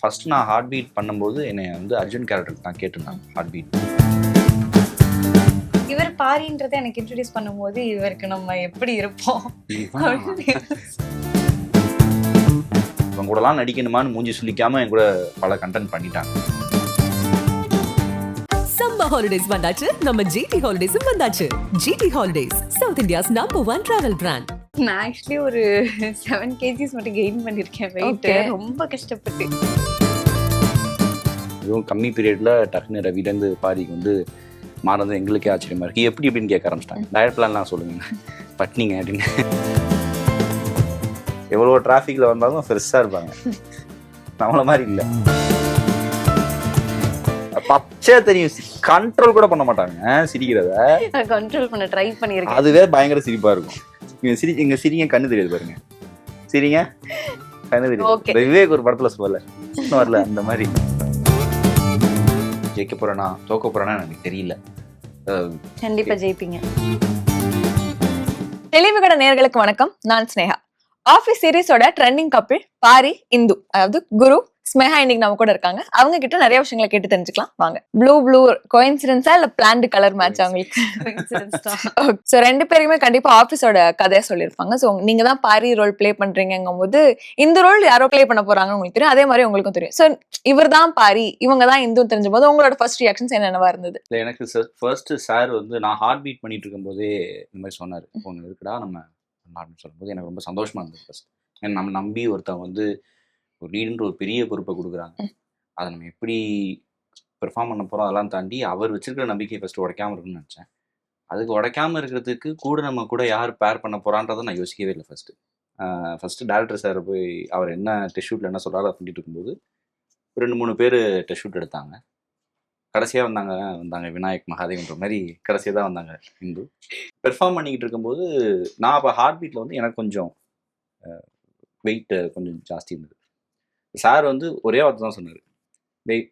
First நான் heart beat பண்ணும்போது என்னை வந்து அர்ஜுன் கேரக்டருக்கு தான் கேட்டிருந்தாங்க ஹார்ட் பீட். இவர் பாரின்றதை எனக்கு இன்ட்ரடியூஸ் பண்ணும்போது இவருக்கு நம்ம எப்படி இருப்போம் இவங்க கூடலாம் நடிக்கணுமான்னு மூஞ்சி சொல்லிக்காம என் கூட பல கண்டென்ட் பண்ணிட்டாங்க. சம்மர் ஹாலிடேஸ் வந்தாச்சு, நம்ம ஜிடி ஹாலிடேஸும் வந்தாச்சு. GT holidays, south India's #1 travel brand. நான் ஆக்சுவலி ஒரு 7 kgs மட்டும் கெயின் பண்ணிருக்கேன் வெயிட். ரொம்ப கஷ்டப்பட்டு இதுவும் கம்மி பீரியட்ல டக்குனு ரவிலேருந்து பாரிக்கு வந்து மாறது எங்களுக்கே ஆச்சரியமா இருக்கு. எப்படி எப்படின்னு கேட்க ஆரம்பிச்சிட்டாங்க. டயட் பிளான்லாம் சொல்லுங்க பட்னிங்க அப்படின்னு. எவ்வளோ டிராஃபிக்ல வந்தாலும் ஃப்ரெஷ்ஷாக இருப்பாங்க, நம்மள மாதிரி இல்லை. பச்சை தெரியும், கண்ட்ரோல் கூட பண்ண மாட்டாங்க சிரிக்கிறத. கண்ட்ரோல் பண்ண ட்ரை பண்ணிருக்கேன், அதுவே பயங்கர சிரிப்பா இருக்கும். இங்க சிரிங்க, கண்ணு தெரியாது பாருங்க, சிரிங்க கண்ணு தெரியும். விவேக் ஒரு படத்துல சொல்லல வரல அந்த மாதிரி. ஜெயிக்க போறேனா தோக்க போறேனா எனக்கு தெரியல. கண்டிப்பா ஜெயிப்பீங்க. தெளிவுகட நேயர்களுக்கு வணக்கம், நான் ஸ்னேகா. ஆஃபீஸ் சீரிஸோட ட்ரெண்டிங் கப்பிள் பாரி, இந்து, அதாவது குரு, ஸ்னேகா இன்னைக்கு நம்ம கூட இருக்காங்க. அவங்க கிட்ட நிறைய விஷயங்களை கேட்டு தெரிஞ்சுக்கலாம் வாங்க. ப்ளூ கோயின்சிடென்ஸா இல்ல பிளான்டு கலர் மேட்ச் அவங்களுக்கு? சோ ரெண்டு பேருமே கண்டிப்பா ஆஃபீஸோட கதையை சொல்லியிருப்பாங்க. சோ நீங்க தான் பாரி ரோல் பிளே பண்றீங்கும் போது இந்த ரோல் யாரோ பிளே பண்ண போறாங்கன்னு உங்களுக்கு தெரியும், அதே மாதிரி உங்களுக்கும் தெரியும். சோ இவர் தான் பாரி, இவங்க தான் இந்து தெரிஞ்ச போது உங்களோட ஃபர்ஸ்ட் ரியாக்ஷன்ஸ் என்னென்னவா இருந்தது? எனக்கு ஃபர்ஸ்ட் சார் வந்து நான் ஹார்ட் பீட் பண்ணிட்டு இருக்கும் போதே இந்த மாதிரி சொன்னாரு, ஒன்று இருக்குடா நம்ம அப்படின்னு சொல்லும்போது எனக்கு ரொம்ப சந்தோஷமா இருந்தது. ஃபர்ஸ்ட் நம்ம நம்பி ஒருத்தவங்க வந்து ஒரு லீடுன்ற ஒரு பெரிய பொறுப்பை கொடுக்குறாங்க, அதை நம்ம எப்படி பெர்ஃபார்ம் பண்ண போகிறோம் அதெல்லாம் தாண்டி அவர் வச்சிருக்கிற நம்பிக்கையை ஃபர்ஸ்ட் உடைக்காம இருக்குன்னு நினச்சேன். அதுக்கு உடைக்காம இருக்கிறதுக்கு கூட நம்ம கூட யார் பேர் பண்ண போகிறான்றதை நான் யோசிக்கவே இல்லை. ஃபர்ஸ்ட் டேரக்டர் சார் போய் அவர் என்ன டெஸ்ட் ஷூட்டில் என்ன சொல்கிறாரோ அதை பண்ணிட்டு இருக்கும்போது 2-3 பேர் டெஸ்ட் ஷூட் எடுத்தாங்க. கடைசியாக வந்தாங்க விநாயக் மகாதேவன்ற மாதிரி கடைசியாக தான் வந்தாங்க இந்து. பெர்ஃபார்ம் பண்ணிக்கிட்டு இருக்கும்போது நான் அப்போ ஹார்ட் பீட்டில் வந்து எனக்கு கொஞ்சம் வெயிட் கொஞ்சம் ஜாஸ்தி இருந்தது. சார் வந்து ஒரே வார்த்தை தான் சொன்னார், வெயிட்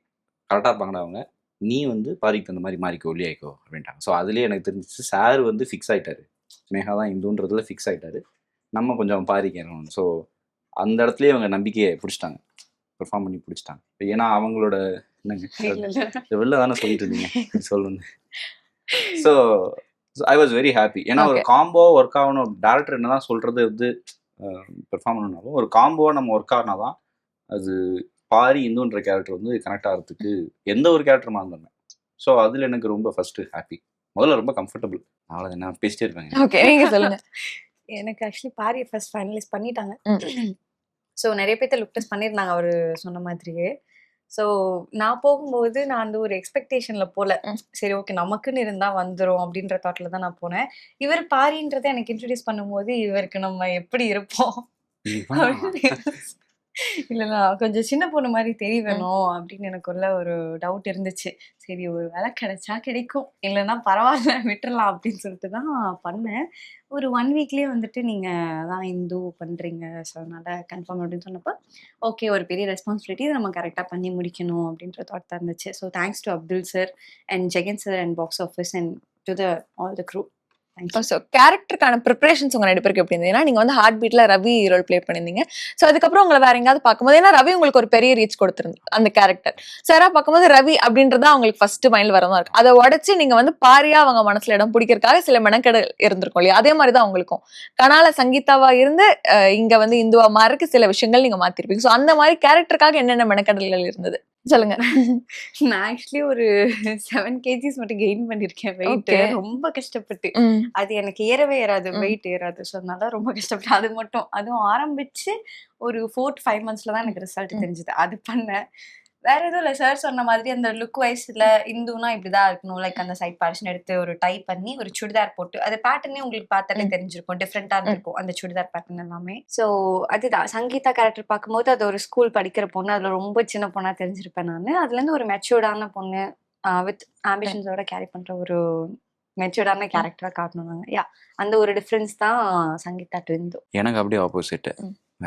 கரெக்டாக இருப்பாங்கடா அவங்க, நீ வந்து பாரிக்கு தகுந்த மாதிரி மாறிக்கோ ஒல்லியாயிக்கோ அப்படின்ட்டாங்க. ஸோ அதுலேயே எனக்கு தெரிஞ்சிச்சு சார் வந்து ஃபிக்ஸ் ஆகிட்டாரு, ஸ்னேகா தான் இந்துன்றதுல ஃபிக்ஸ் ஆகிட்டாரு, நம்ம கொஞ்சம் பாரிக்கு இறங்கணும். ஸோ அந்த இடத்துலயே அவங்க நம்பிக்கையை பிடிச்சிட்டாங்க, பெர்ஃபார்ம் பண்ணி பிடிச்சிட்டாங்க. ஏன்னா அவங்களோட என்னங்க வெளில தானே சொல்லிட்டு இருந்தீங்க சொல்லணும். So I was very happy. ஏன்னா ஒரு காம்போ ஒர்க் ஆகணும், டேரக்டர் என்னதான் சொல்றது வந்து பெர்ஃபார்ம் பண்ணனாலும் ஒரு காம்போவாக நம்ம ஒர்க் ஆகினா தான் அது பாரி இந்துன்ற கேரக்டர் வந்து கனெக்ட் ஆகிறதுக்கு எந்த ஒரு கேரக்டர் மாறினேன். ஸோ அதில் எனக்கு ரொம்ப ஃபர்ஸ்ட் ஹாப்பி, முதல்ல ரொம்ப கம்ஃபர்டபுள். அவ்வளோ என்ன பேசிட்டே இருப்பாங்க. ஓகே, நீங்க சொல்லுங்க. எனக்கு ஆக்சுவலி பாரியை ஃபர்ஸ்ட் ஃபைனலைஸ் பண்ணிட்டாங்க. ஸோ நிறைய பேர்த்த லுக் டெஸ்ட் பண்ணியிருந்தாங்க அவர் சொன்ன மாதிரியே. ஸோ நான் போகும்போது நான் அந்த ஒரு எக்ஸ்பெக்டேஷன்ல போல, சரி ஓகே நமக்குன்னு இருந்தா வந்துடும் அப்படின்ற தாட்ல தான் நான் போனேன். இவர் பாரின்றதை எனக்கு இன்ட்ரடியூஸ் பண்ணும்போது இவருக்கு நம்ம எப்படி இருப்போம் இல்லைன்னா கொஞ்சம் சின்ன பொண்ணு மாதிரி தெரிய வேணும் அப்படின்னு எனக்குள்ள ஒரு டவுட் இருந்துச்சு. சரி ஒரு வேலை கிடைச்சா கிடைக்கும், இல்லைன்னா பரவாயில்ல விட்டுறலாம் அப்படின்னு சொல்லிட்டு தான் பண்ணேன். ஒரு 1 வீக்லேயே வந்துட்டு நீங்கள் தான் இந்து பண்ணுறீங்க, ஸோ அதனால் கன்ஃபார்ம் அப்படின்னு சொன்னப்போ ஓகே ஒரு பெரிய ரெஸ்பான்சிபிலிட்டி நம்ம கரெக்டாக பண்ணி முடிக்கணும் அப்படின்ற தாட் தான் இருந்துச்சு. So thanks to Abdul sir and Jagan sir and box office and to the all the crew. So கேரக்டருக்கான ப்ரிப்பரேஷன்ஸ் உங்க 2 பேருக்கு எப்படி இருந்தது? ஏன்னா நீங்க வந்து ஹார்ட் பீட்ல ரவி ரோல் பிளே பண்ணிருந்தீங்க. ஸோ அதுக்கப்புறம் உங்களை வேற எங்கேயாவது பார்க்கும்போது, ஏன்னா ரவி உங்களுக்கு ஒரு பெரிய ரீச் கொடுத்துருந்து அந்த கேரக்டர், சாரா பார்க்கும்போது ரவி அப்படின்றத அவங்களுக்கு ஃபர்ஸ்ட் மைண்ட்ல வரதான் இருக்கு. அதை உடச்சு நீங்க வந்து பாரியா அவங்க மனசுல இடம் பிடிக்கிறதுக்காக சில மெனக்கெடல் இருந்திருக்கும் இல்லையா? அதே மாதிரி தான் உங்களுக்கும் கனால சங்கீதாவா இருந்து இங்க வந்து இந்துவா மாறக்கு சில விஷயங்கள் நீங்க மாத்திருப்பீங்க. ஸோ அந்த மாதிரி கேரக்டருக்காக என்னென்ன மெனக்கெடல்கள் இருந்தது சொல்லுங்க. நான் ஆக்சுவலி ஒரு 7 kgs மட்டும் கெயின் பண்ணிருக்கேன் வெயிட். ரொம்ப கஷ்டப்பட்டு, அது எனக்கு ஏறவே ஏறாது, வெயிட் ஏறாது. ஸோ அதனால ரொம்ப கஷ்டப்பட்டு அது மட்டும், அதுவும் ஆரம்பிச்சு ஒரு 4 to 5 monthsல தான் எனக்கு ரிசல்ட் தெரிஞ்சது. அது பண்ணேன், வேற எதுவும் இல்லை. சார் சொன்ன மாதிரி அந்த லுக் வைஸ்ல இந்துனா இப்படிதான் இருக்கணும், லைக் அந்த சைட் பார்ஷன் எடுத்து ஒரு டை பண்ணி ஒரு சுடிதார் போட்டு, அது பேட்டர்னே உங்களுக்கு பார்த்தாலே தெரிஞ்சிருக்கும், டிஃப்ரெண்டா இருக்கும் அந்த சுடிதார் பேட்டர்ன் எல்லாமே. ஸோ அதுதான் சங்கீதா கேரக்டர் பார்க்கும்போது அது ஒரு ஸ்கூல் படிக்கிற பொண்ணு, அதுல ரொம்ப சின்ன பொண்ணா தெரிஞ்சிருப்பேன் நான். அதுல இருந்து ஒரு மெச்சூர்டான பொண்ணு வித் ஆம்பிஷன்ஸோட கேரி பண்ற ஒரு மெச்சூர்டான கேரக்டரா காட்டணும். யா அந்த ஒரு டிஃபரன்ஸ் தான் சங்கீதா டு இந்து. எனக்கு அப்படியே ஆப்போசிட்.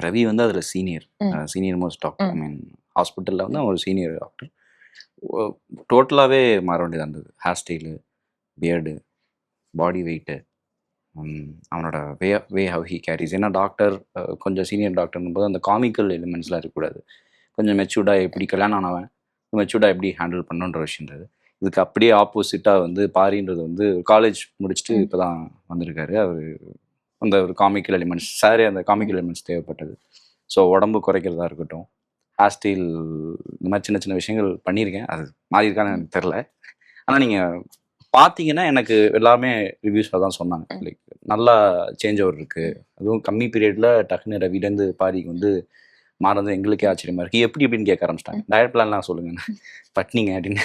ரவி வந்து அதுல சீனியர் மோஸ்ட் டாக்டர், ஐ மீன் ஹாஸ்பிட்டலில் வந்து ஒரு சீனியர் டாக்டர். டோட்டலாகவே மாற வேண்டியதாக இருந்தது. ஹேர் ஸ்டைலு, பியர்டு, பாடி வெயிட்டு, அவனோட வே ஹவ் ஹி கேரிஸ். ஏன்னா டாக்டர் கொஞ்சம் சீனியர் டாக்டர்னும் போது அந்த காமிக்கல் எலிமெண்ட்ஸ்லாம் இருக்கக்கூடாது, கொஞ்சம் மெச்சூர்டாக எப்படி கல்யாணம் ஆனவன் மெச்சூர்டாக எப்படி ஹேண்டில் பண்ணுன்ற விஷயன்றது. இதுக்கு அப்படியே ஆப்போசிட்டாக வந்து பாரின்றது வந்து காலேஜ் முடிச்சுட்டு இப்போ தான் வந்திருக்காரு. அவர் அந்த ஒரு காமிக்கல் எலிமெண்ட்ஸ் அந்த காமிக்கல் எலிமெண்ட்ஸ் தேவைப்பட்டது. ஸோ உடம்பு குறைக்கிறதா இருக்கட்டும், ஹேர் ஸ்டைல், இந்த மாதிரி சின்ன சின்ன விஷயங்கள் பண்ணியிருக்கேன். அது மாறி இருக்கான்னு எனக்கு தெரில. ஆனால் நீங்கள் பார்த்தீங்கன்னா எனக்கு எல்லாமே ரிவ்யூஸில் தான் சொன்னாங்க. லைக் நல்லா சேஞ்ச் ஓவர் இருக்குது. அதுவும் கம்மி பீரியடில் டக்குன்னு ரவிலேருந்து பாரிக்கு வந்து மாறது எங்களுக்கே ஆச்சரியமா இருக்கு. எப்படி எப்படின்னு கேட்க ஆரம்பிச்சிட்டாங்க. டயட் பிளான்லாம் சொல்லுங்க. பட்னிங்க அப்படின்னு.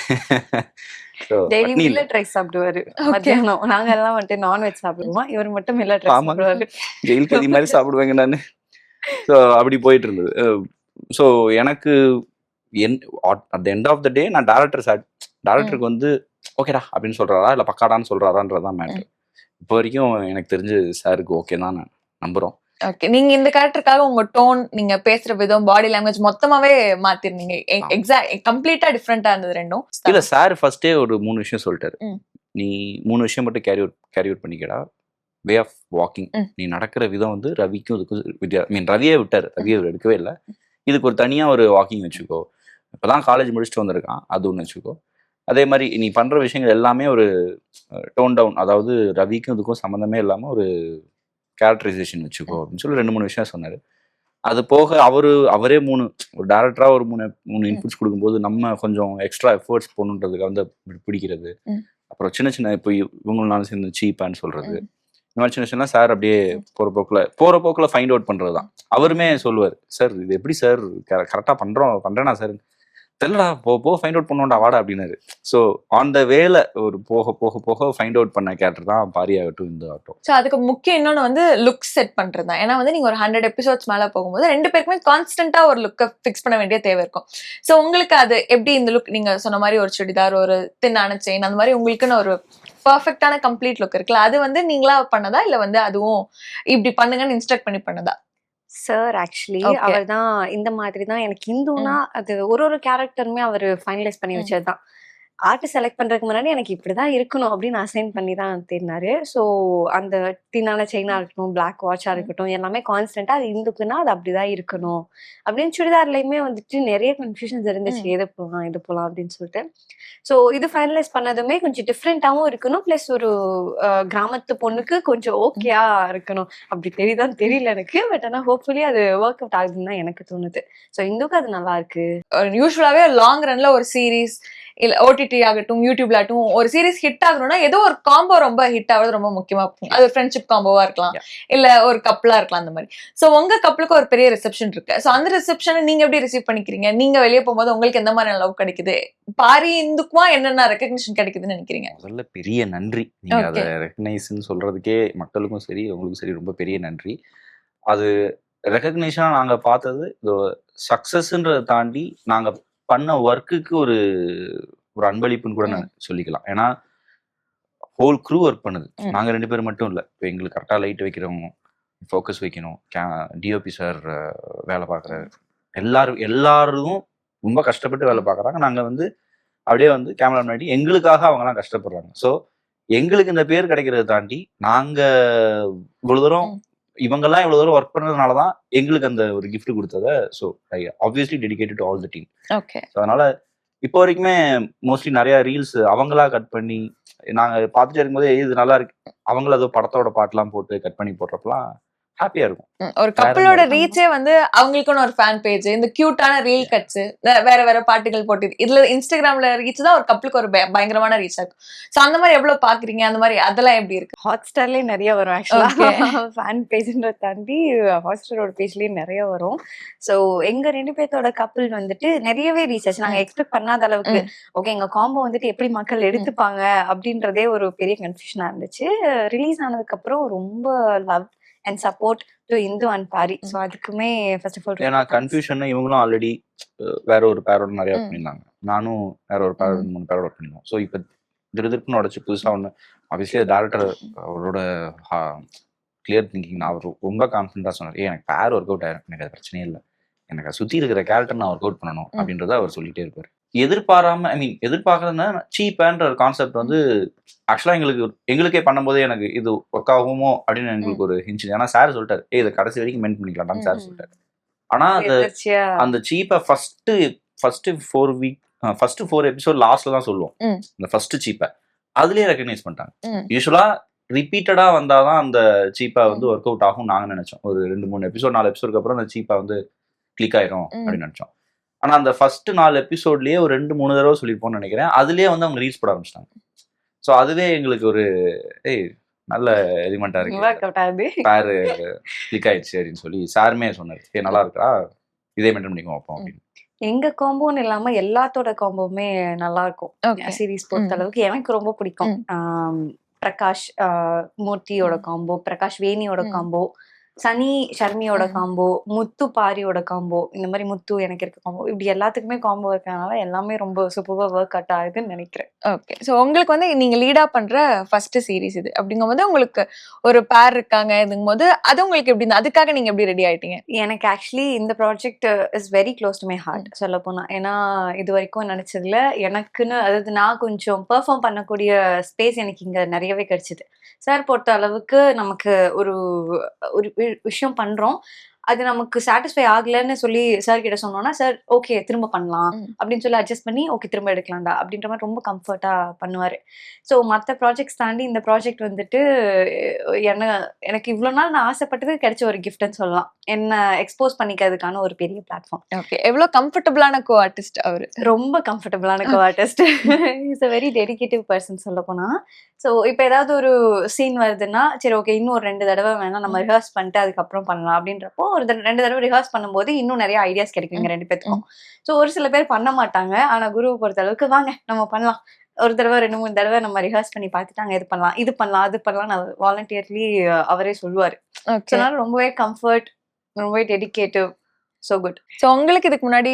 டெய்லி மில்லட் ரைஸ் சாப்பிடுவாரு மத்தியானம். நாங்க எல்லாம் வந்துட்டு நான்வெஜ் சாப்பிடுவோம், இவர் மட்டும் மில்லட் ரைஸ் சாப்பிடுவாரு. ஜெயிலுக்கு அதே மாதிரி சாப்பிடுவேங்க நான். ஸோ அப்படி போயிட்டு இருந்தது. ஸோ எனக்கு at the end of the day நான் டேரக்டருக்கு வந்து ஓகேடா அப்படின்னு சொல்றாரா இல்லை பக்காடான்னு சொல்றாரான்றதான் மேட்ரு. இப்போ வரைக்கும் எனக்கு தெரிஞ்சு சாருக்கு ஓகே தான் நான் நம்புறோம். ஓகே, நீங்க இந்த கேரக்டருக்காக உங்க டோன், நீங்க பேசுற விதம், பாடி லாங்குவேஜ் மொத்தமாவே மாத்திருந்தீங்க. கம்ப்ளீட்டா டிஃபரெண்டா இருந்தது ரெண்டும். இல்ல சார் ஃபர்ஸ்டே ஒரு 3 விஷயம் சொல்லிட்டாரு. நீ 3 விஷயம் மட்டும் கேரி அவுட் பண்ணிக்கடா. வே ஆஃப் வாக்கிங், நீ நடக்கிற விதம் வந்து ரவிக்கும் இதுக்கும் ரவியே விட்டாரு, ரவியை எடுக்கவே இல்லை. இதுக்கு ஒரு தனியா ஒரு வாக்கிங் வச்சுக்கோ. இப்பதான் காலேஜ் முடிச்சுட்டு வந்திருக்கான், அது ஒன்று வச்சுக்கோ. அதே மாதிரி நீ பண்ற விஷயங்கள் எல்லாமே ஒரு டோன் டவுன், அதாவது ரவிக்கும் இதுக்கும் சம்மந்தமே இல்லாம ஒரு கேரக்டரைசேஷன் வச்சுக்கோ அப்படின்னு சொல்லி 2-3 விஷயம் சொன்னாரு. அது போக அவரே ஒரு டேரக்டரா ஒரு 3 இன்புட்ஸ் கொடுக்கும்போது நம்ம கொஞ்சம் எக்ஸ்ட்ரா எஃபர்ட்ஸ் போகணுன்றதுக்கு வந்து பிடிக்கிறது. அப்புறம் சின்ன சின்ன இப்போ இவங்களாலும் சேர்ந்து சீப்பான்னு சொல்றது, இந்த மாதிரி சின்ன சின்ன சார் அப்படியே போற போக்குல ஃபைண்ட் அவுட் பண்றதுதான். அவருமே சொல்லுவார், சார் இது எப்படி சார் கரெக்டா பண்றேனா சார், தெரியலடா போ ஃபைண்ட் அவுட் பண்ணுவோம்டா வாடா அப்படின்னாரு. ஸோ ஆன் த வேல ஒரு போக ஃபைண்ட் அவுட் பண்ண கேரக்டர் தான் பாரி ஆகட்டும், இந்த ஆகட்டும். ஸோ அதுக்கு முக்கியம் இன்னொன்று வந்து லுக் செட் பண்றது தான். ஏன்னா வந்து நீங்க ஒரு 100 எபிசோட்ஸ் மேல போகும்போது 2 பேருக்குமே கான்ஸ்டன்டா ஒரு லுக்கை ஃபிக்ஸ் பண்ண வேண்டிய தேவை இருக்கும். ஸோ உங்களுக்கு அது எப்படி இந்த லுக், நீங்க சொன்ன மாதிரி ஒரு சுடிதார், ஒரு தின்னான செயின், அந்த மாதிரி உங்களுக்குன்னு ஒரு பர்ஃபெக்டான கம்ப்ளீட் லுக் இருக்குல்ல, அது வந்து நீங்களா பண்ணதா இல்லை வந்து அதுவும் இப்படி பண்ணுங்கன்னு இன்ஸ்ட்ரக்ட் பண்ணி பண்ணதா? சார் ஆக்சுவலி அவர் தான் இந்த மாதிரி தான். எனக்கு இந்துனா அது ஒரு கேரக்டருமே அவர் ஃபைனலைஸ் பண்ணி வச்சதுதான். ஆர்டிஸ்ட் செலக்ட் பண்றதுக்கு முன்னாடி எனக்கு இப்படிதான் இருக்கணும் அப்படின்னு அசைன் பண்ணி தான் தேடினாரு. ஸோ அந்த தின்னான செயினா இருக்கட்டும், பிளாக் வாட்சா இருக்கட்டும், எல்லாமே கான்ஸ்டன்டா அது இந்துக்குன்னா அது அப்படிதான் இருக்கணும் அப்படின்னு. சுடிதார்லயுமே வந்துட்டு நிறைய கன்ஃபியூஷன்ஸ் இருந்துச்சு, எது போகலாம் இது போகலாம் அப்படின்னு சொல்லிட்டு. ஸோ இது ஃபைனலைஸ் பண்ணதுமே கொஞ்சம் டிஃப்ரெண்டாகவும் இருக்கணும், பிளஸ் ஒரு கிராமத்து பொண்ணுக்கு கொஞ்சம் ஓகேயா இருக்கணும். அப்படி தெரியுதான்னு தெரியல எனக்கு, பட் ஆனால் ஹோப்ஃபுல்லி அது ஒர்க் அவுட் ஆகுதுன்னு தான் எனக்கு தோணுது. ஸோ இந்துக்கு அது நல்லா இருக்கு. யூஸ்வலாவே லாங் ரன்ல ஒரு சீரீஸ் இல்ல ஓடிடி ஆகட்டும், யூடியூப்ல ஆகட்டும், ஒரு சீரிஸ் ஹிட் ஆகணும்னா ஏதோ ஒரு காம்போ ரொம்ப ஹிட் ஆகுறது ரொம்ப முக்கியமா இருக்கும். அது ஒரு ஃப்ரெண்ட்ஷிப் காம்போவா இருக்கலாம், இல்ல ஒரு கப்பலா இருக்கலாம், அந்த மாதிரி. சோ உங்க கப்பலுக்கு ஒரு பெரிய ரிசப்ஷன் இருக்கு. சோ அந்த ரிசப்ஷனை நீங்க எப்படி ரிசீவ் பண்ணிக்கிறீங்க? நீங்க வெளியே போகும்போது உங்களுக்கு எந்த மாதிரி லவ் கிடைக்குது? பாரி இந்துக்குமா என்னென்ன ரெகக்னிஷன் கிடைக்குதுன்னு நினைக்கிறீங்க? முதல்ல பெரிய நன்றி. நீங்க அதை ரெகக்னைஸ்ன்னு சொல்றதுக்கே மக்களுக்கும் சரி உங்களுக்கும் சரி ரொம்ப பெரிய நன்றி. அது ரெகக்னைஷனா நாங்க பார்த்தது சக்சஸ்ன்றதை தாண்டி நாங்க பண்ண ஒர்க்குக்கு ஒரு அன்பளிப்புன்னு கூட நான் சொல்லிக்கலாம். ஏன்னா ஹோல் க்ரூ ஒர்க் பண்ணுது, நாங்க 2 பேர் மட்டும் இல்லை. இப்போ எங்களுக்கு கரெக்டா லைட் வைக்கிறவங்க, ஃபோக்கஸ் வைக்கணும், டிஓபி சார் வேலை பார்க்குறாரு, எல்லாரும் ரொம்ப கஷ்டப்பட்டு வேலை பார்க்குறாங்க. நாங்க வந்து அப்படியே வந்து கேமரா முன்னாடி எங்களுக்காக அவங்கலாம் கஷ்டப்படுறாங்க. ஸோ எங்களுக்கு இந்த பேர் கிடைக்கிறத தாண்டி நாங்க இவ்வளவு தூரம் இவங்கெல்லாம் இவ்வளவு தூரம் ஒர்க் பண்ணதுனால தான் எங்களுக்கு அந்த ஒரு கிஃப்ட் கொடுத்ததை. So I obviously dedicated to all the team. So அதனால இப்போ வரைக்குமே மோஸ்ட்லி நிறைய ரீல்ஸ் அவங்களா கட் பண்ணி நாங்க பார்த்துட்டு இருக்கும்போது இது நல்லா இருக்கு, அவங்கள ஏதோ படத்தோட பாட்டுலாம் போட்டு கட் பண்ணி போடுறப்பலாம் ஹாப்பியா இருக்கும். ஒரு கப்பலோட ரீச்சே வந்து அவங்களுக்குன்னு ஒரு ஃபேன் பேஜ், இந்த கியூட்டான ரீல் கட்ஸ், வேற வேற பாட்டுகள் போட்டு, இதுல இன்ஸ்டாகிராம்ல ரீச் தான் ஒரு கப்பலுக்கு ஒரு பயங்கரமான ரீச் இருக்கும். சோ அந்த மாதிரி எவ்வளவு பாக்குறீங்க? அந்த மாதிரி அதெல்லாம் எப்படி இருக்கு? ஹாட்ஸ்டார்லயே நிறைய வரும் ஆக்சுவலா. ஃபேன் பேஜ்ன்றத தாண்டி ஹாட்ஸ்டாரோட பேஜ்லயே நிறைய வரும். ஸோ எங்க 2 பேர்த்தோட கப்பல் வந்துட்டு நிறையவே ரீச் ஆச்சு. நாங்க எக்ஸ்பெக்ட் பண்ணாத அளவுக்கு. ஓகே, எங்க காம்போ வந்துட்டு எப்படி மக்கள் எடுத்துப்பாங்க அப்படின்றதே ஒரு பெரிய கன்ஃபியூஷனா இருந்துச்சு. ரிலீஸ் ஆனதுக்கு அப்புறம் ரொம்ப love and support to Indu and Pari. So அதுக்குமே first of all ஏன்னா கன்ஃபியூஷன் இவங்களும் ஆல்ரெடி வேற ஒரு பேரோட நிறைய பண்ணியிருந்தாங்க, நானும் வேற ஒரு பேரோட 3 பேரோட பண்ணியிருந்தோம். ஸோ இப்போ திருப்புன்னு உடச்சு புதுசாக ஒன்று ஆப்வியஸ்லி டேரக்டர் அவரோட கிளியர் திங்கிங், அவர் ரொம்ப கான்ஃபிடண்டாக சொன்னார், எனக்கு பேர் ஒர்க் அவுட் ஆயிரும், எனக்கு அது பிரச்சனையே இல்லை, எனக்கு சுற்றி இருக்கிற கேரக்டர் நான் ஒர்க் அவுட் பண்ணணும் அப்படின்றத அவர் சொல்லிட்டே இருப்பார். எதிர்பாராம எதிர்பார்க்கறதுன்னா சீப்பான்ற ஒரு கான்செப்ட் வந்து ஆக்சுவலா எங்களுக்கே பண்ணும்போது எனக்கு இது ஒர்க் ஆகுமோ அப்படின்னு எங்களுக்கு ஒரு ஹிஞ்ச். ஏன்னா சார் சொல்லிட்டாரு, இதை கடைசி வரைக்கும் மெயின் பண்ணிக்கலாம்டான்னு சார் சொல்லிட்டாரு. ஆனா எதர்ச்சியா அந்த சீப்பை ஃபர்ஸ்ட் 4 எபிசோட் லாஸ்ட்ல தான் சொல்லுவோம். இந்த ஃபர்ஸ்ட் சீப்பை அதுலயே ரெகக்னைஸ் பண்ணிட்டாங்க. யூஸ்வலா ரிப்பீட்டடா வந்தாதான் அந்த சீப்பா வந்து ஒர்க் அவுட் ஆகும் நாங்க நினைச்சோம். ஒரு 2-3 எபிசோட் 4 எபிசோடுக்கு அப்புறம் அந்த சீப்பா வந்து கிளிக் ஆயிரும் அப்படின்னு நினைச்சோம். ஆனா அந்த ஃபர்ஸ்ட் 4 எபிசோட்லயே ஒரு 2-3 தடவை சொல்லியிருப்போம்னு நினைக்கிறேன். அதுலயே வந்து அவங்க ரீல்ஸ் போட ஆரம்பிச்சிட்டாங்க. ஸோ அதுவே எங்களுக்கு ஒரு நல்ல எலிமெண்டா இருக்கு, சார் கிளிக் ஆயிடுச்சு அப்படின்னு சொல்லி சாருமே சொன்னாரு, நல்லா இருக்கா, இதே மெயின்டைன் பண்ணிக்கோ அப்போ அப்படின்னு. எங்க காம்போன்னு இல்லாம எல்லாத்தோட காம்போவுமே நல்லா இருக்கும். சீரீஸ் பொறுத்த அளவுக்கு எனக்கு ரொம்ப பிடிக்கும். பிரகாஷ் மூர்த்தியோட காம்போ, பிரகாஷ் வேணியோட காம்போ, சனி ஷர்மியோட காம்போ, முத்து பாரியோட காம்போ, இந்த மாதிரி முத்து எனக்கு இருக்க காம்போ, இப்படி எல்லாத்துக்குமே காம்போ இருக்கனால எல்லாமே ரொம்ப சூப்பரா ஒர்க் அவுட் ஆகுதுன்னு நினைக்கிறேன். ஓகே, ஸோ உங்களுக்கு வந்து நீங்க லீடா பண்ற ஃபர்ஸ்ட் சீரீஸ் இது அப்படிங்கும்போது உங்களுக்கு ஒரு பேர் இருக்காங்க இதுங்கும் போது அது உங்களுக்கு எப்படி இருந்தது? அதுக்காக நீங்க எப்படி ரெடி ஆயிட்டீங்க? எனக்கு ஆக்சுவலி இந்த project is very close to my heart சொல்ல போனா. ஏன்னா இது வரைக்கும் நினைச்சதுல எனக்குன்னு, அதாவது நான் கொஞ்சம் பெர்ஃபார்ம் பண்ணக்கூடிய ஸ்பேஸ் எனக்கு இங்க நிறையவே கிடைச்சிது. சார் பொறுத்த அளவுக்கு நமக்கு ஒரு விஷயம் பண்றோம், அது நமக்கு சாட்டிஸ்ஃபை ஆகலன்னு சொல்லி சார் கிட்ட சொன்னோம்னா சார் ஓகே திரும்ப பண்ணலாம் அப்படின்னு சொல்லி அட்ஜஸ்ட் பண்ணி ஓகே திரும்ப எடுக்கலாம்டா அப்படின்ற மாதிரி ரொம்ப கம்ஃபர்ட்டா பண்ணுவாரு. ஸோ மற்ற ப்ராஜெக்ட்ஸ் தாண்டி இந்த ப்ராஜெக்ட் வந்துட்டு எனக்கு இவ்வளோ நாள் நான் ஆசைப்பட்டது கிடைச்ச ஒரு கிஃப்ட்னு சொல்லலாம். என்ன எக்ஸ்போஸ் பண்ணிக்கிறதுக்கான ஒரு பெரிய பிளாட்ஃபார்ம். ஓகே, எவ்வளோ கம்ஃபர்டபுளான கோ ஆர்டிஸ்ட் அவரு? ரொம்ப கம்ஃபர்டபுளான co artist. Is a very dedicative person சொல்ல போனா. ஸோ இப்போ ஏதாவது ஒரு சீன் வருதுன்னா சரி ஓகே இன்னும் ஒரு 2 தடவை வேணா நம்ம ரிஹர்ஸ் பண்ணிட்டு அதுக்கப்புறம் பண்ணலாம் அப்படின்றப்போ ஒரு 2 தடவை ரிஹர்ஸ் பண்ணும்போது இன்னும் நிறைய ஐடியாஸ் கிடைக்குங்க 2 பேருக்கும். ஸோ ஒரு சில பேர் பண்ண மாட்டாங்க, ஆனா குருவை பொறுத்த அளவுக்கு வாங்க நம்ம பண்ணலாம், ஒரு தடவை 2-3 தடவை நம்ம ரிஹர்ஸ் பண்ணி பார்த்துட்டாங்க, இது பண்ணலாம் இது பண்ணலாம் அது பண்ணலாம் நான் வாலண்டியர்லி அவரே சொல்லுவாரு. அதனால ரொம்பவே கம்ஃபர்ட், ரொம்பவே டெடிகேட்டிவ். So good. ஸோ உங்களுக்கு இதுக்கு முன்னாடி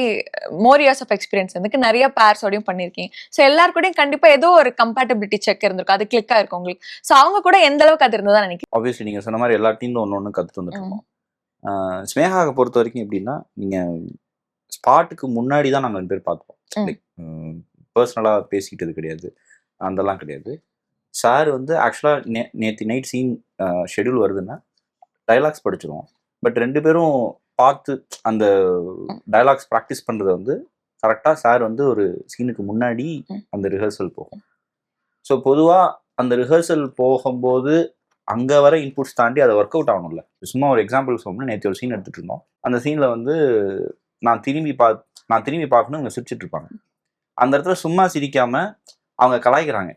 மோர் இயர்ஸ் ஆஃப் எக்ஸ்பீரியன்ஸ் இருக்கு, நிறைய பேர்ஸோடையும் பண்ணிருக்கீங்க. ஸோ எல்லாருக்கூடயும் கண்டிப்பா ஏதோ ஒரு கம்பேட்டபிலிட்டி செக் இருந்திருக்கும், அது கிளிக் ஆயிருக்கும் உங்களுக்கு. ஸோ அவங்க கூட எந்த அளவுக்கு அது இருந்ததா நினைக்கிறேன்? ஆப்வியஸ்லி நீங்க சொன்ன மாதிரி எல்லா டீம்ல ஒன்று கற்றுட்டு வந்துட்டு இருக்கோம். ஸ்னேகாவை பொறுத்த வரைக்கும் எப்படின்னா, நீங்க ஸ்பாட்டுக்கு முன்னாடி தான் நாங்கள் 2 பேர் பார்த்துப்போம். லைக் பர்சனலாக பேசிக்கிட்டது கிடையாது, அதெல்லாம் கிடையாது. சார் வந்து ஆக்சுவலாக நேற்று நைட் சீன் ஷெடியூல் வருதுன்னா டைலாக்ஸ் படிச்சிருவோம். பட் 2 பேரும் பார்த்து அந்த டயலாக்ஸ் ப்ராக்டிஸ் பண்ணுறதை வந்து கரெக்டாக சார் வந்து ஒரு சீனுக்கு முன்னாடி அந்த ரிஹர்சல் போகும். ஸோ பொதுவாக அந்த ரிஹர்சல் போகும்போது அங்கே வர இன்புட்ஸ் தாண்டி அதை ஒர்க் அவுட் ஆகணும்ல. சும்மா ஒரு எக்ஸாம்பிள் சொல்லணும்னா, நேற்று ஒரு சீன் எடுத்துகிட்டு இருந்தோம். அந்த சீனில் வந்து நான் திரும்பி பார்க்கணும், இவங்க சிரிச்சிட்டு இருப்பாங்க. அந்த இடத்துல சும்மா சிரிக்காமல் அவங்க கலாய்க்கிறாங்க.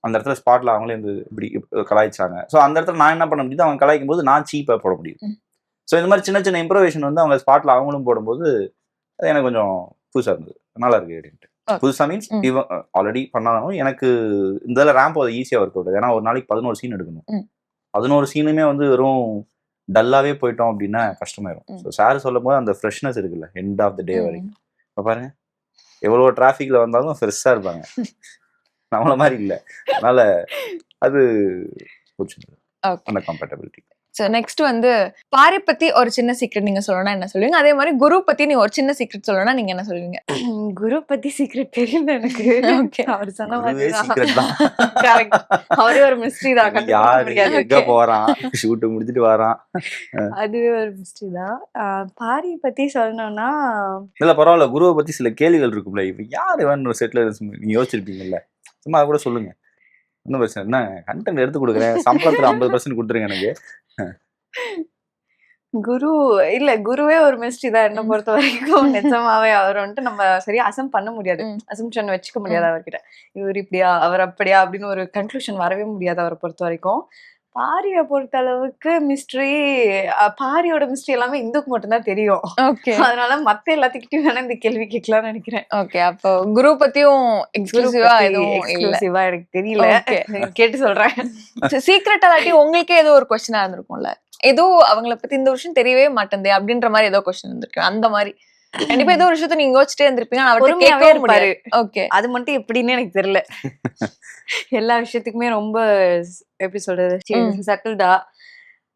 அந்த இடத்துல ஸ்பாட்டில் அவங்களே வந்து இப்படி கலாய்ச்சாங்க. ஸோ அந்த இடத்துல நான் என்ன பண்ண முடியுது, அவங்க கலாய்க்கும் போது நான் சீப்பாக போட முடியும். ஸோ இந்த மாதிரி சின்ன சின்ன இம்ப்ரோவேஷன் வந்து அவங்க ஸ்பாட்டில் அவங்களும் போடும்போது அது எனக்கு கொஞ்சம் புதுசாக இருந்தது, நல்லா இருக்கு அப்படின்ட்டு. புதுசாக மீன்ஸ் இவன் ஆல்ரெடி பண்ணாலும் எனக்கு இந்த இதில் ரேம்ப் அது ஈஸியாக ஒர்க் அவுட். ஏன்னா ஒரு நாளைக்கு 11 சீன் எடுக்கணும். 11 சீனுமே வந்து வெறும் டல்லாகவே போயிட்டோம் அப்படின்னா கஷ்டமாயிரும். ஸோ சார் சொல்லும் போது அந்த ஃப்ரெஷ்னஸ் இருக்குல்ல எண்ட் ஆஃப் த டே வரைக்கும். இப்போ பாருங்க எவ்வளோ டிராஃபிக்கில் வந்தாலும் ஃப்ரெஷ்ஷாக இருப்பாங்க, நம்மள மாதிரி இல்லை. அதனால அது பிடிச்சிருந்தது அந்த கம்பேட்டபிலிட்டி. ஸோ நெக்ஸ்ட் வந்து பாரி பத்தி ஒரு சின்ன சீக்ரெட் நீங்க சொல்லணும்னா என்ன சொல்லுவீங்க? அதே மாதிரி குரு பத்தி நீங்க ஒரு சின்ன சீக்ரெட் சொல்லணும்னா நீங்க என்ன சொல்லுவீங்க? குரு பத்தி சீக்ரெட் தெரியல எனக்கு. அவர் சொன்ன மாதிரி சீக்ரெட் தான். கரெக்ட், அவரே ஒரு மிஸ்ட்ரி தான், கண்டுபிடிக்க முடியாது. எங்க போறான், ஷூட் முடிச்சிட்டு வரான், அது ஒரு மிஸ்ட்ரி தான். பாரி பத்தி சொல்லணும்னா இல்ல பரவாயில்ல, குருவை பத்தி சில கேள்விகள் இருக்கும்ல, இப்ப யாரு வேணும் செட்ல நீங்க யோசிச்சிருப்பீங்கல்ல, சும்மா கூட சொல்லுங்க, இன்னும் பிரச்சனை என்ன, கண்டென்ட் எடுத்து கொடுக்குறேன், சம்பளத்துல 50% கொடுத்துருங்க எனக்கு. குரு இல்ல, குருவே ஒரு மிஸ்ட்ரி தான் என்ன பொறுத்த வரைக்கும். நிஜமாவே அவர் வந்துட்டு நம்ம சரியா அசம் பண்ண முடியாது, அசம்ஷன் வச்சுக்க முடியாது அவர்கிட்ட. இவர் இப்படியா அவர் அப்படியா அப்படின்னு ஒரு கன்க்ளூஷன் வரவே முடியாது அவரை பொறுத்த வரைக்கும். பாரியை பொறுத்த அளவுக்கு மிஸ்ட்ரி, பாரியோட மிஸ்ட்ரி எல்லாமே இந்துக்கு மட்டும்தான் தெரியும். அதனால மத்த எல்லாத்துக்கிட்டையும் வேணா இந்த கேள்வி கேட்கலாம்னு நினைக்கிறேன். ஓகே, அப்போ குரு பத்தியும் எக்ஸ்க்ளூசிவா எனக்கு தெரியல, கேட்டு சொல்றேன். சீக்ரெட் அல்லாட்டி உங்களுக்கே ஏதோ ஒரு கொஸ்டினா இருந்திருக்கும்ல, ஏதோ அவங்கள பத்தி இந்த விஷயம் தெரியவே மாட்டேங்குது அப்படின்ற மாதிரி ஏதோ கொஸ்டின் இருந்திருக்கு. அந்த மாதிரி கண்டிப்பா ஏதோ ஒரு விஷயத்த நீங்க யோசிச்சுட்டே இருந்திருப்பீங்க, அவர்கிட்ட கேட்கவே இருப்பாரு. ஓகே, அது மட்டும் எப்படின்னு எனக்கு தெரியல. எல்லா விஷயத்துக்குமே ரொம்ப எப்படி சொல்றது, சட்டில்டா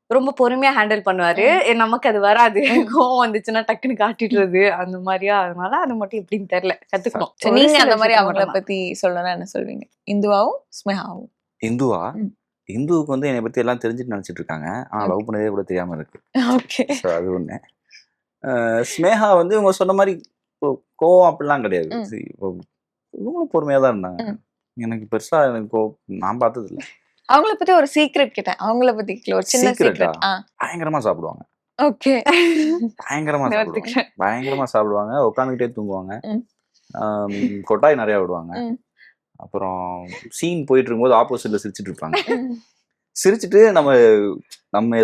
ரொம்ப பொறுமையா ஹேண்டில் பண்ணுவாரு. நமக்கு அது வராது, கோவம் வந்துச்சுன்னா டக்குன்னு காட்டிடுறது அந்த மாதிரியா. அதனால அது மட்டும் எப்படின்னு தெரியல, கத்துக்கணும். நீங்க அந்த மாதிரி அவங்கள பத்தி சொல்லணும்னா என்ன சொல்வீங்க? இந்துவாவும் ஸ்னேகாவும்? இந்துவா, இந்துவுக்கு வந்து என்னை பத்தி எல்லாம் தெரிஞ்சுட்டு நினைச்சிட்டு இருக்காங்க, ஆனா லவ் பண்ணதே கூட தெரியாம இருக்கு. ஓகே, அது ஒண்ணு. ஸ்னேகா வந்து இவங்க சொன்ன மாதிரி கோவம் அப்படிலாம் கிடையாது. ம். இவங்களும் பொறுமையா தான் இருந்தாங்க. ம். எனக்கு பெருசா எனக்கு நான் பார்த்தது இல்லை. அவங்கள பத்தி ஒரு சீக்ரெட் கேட்டேன். அவங்கள பத்தி ஒரு சின்ன சீக்ரெட்டா? சீக்ரெட். பயங்கரமா சாப்பிடுவாங்க. ஓகே. பயங்கரமா சாப்பிடுவாங்க. பயங்கரமா சாப்பிடுவாங்க. உட்காந்துக்கிட்டே தூங்குவாங்க. ம். கொட்டாய் நிறைய விடுவாங்க. ம். அப்புறம் சீன் போயிட்டு இருக்கும்போது ஆப்போசிட்ல சிரிச்சிட்டு இருப்பாங்க. சிரிச்சிட்டு நம்ம